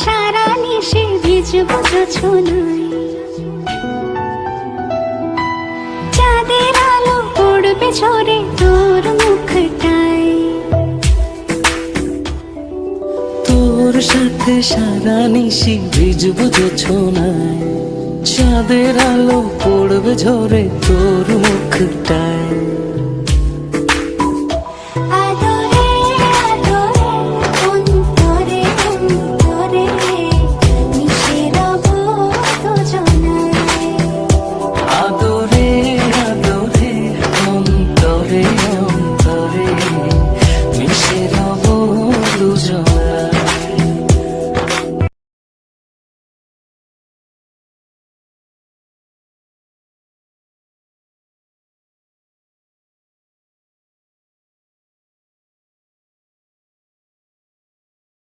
সারা নিশে ভিজবো জোছনায়, চাঁদের আলো পড়বে ঝরে তোর মুখটায়। তোর সাথে সারা নিশি ভিজবো জোছনায়, চাঁদের আলো পড়বে ঝরে তোর মুখটায়।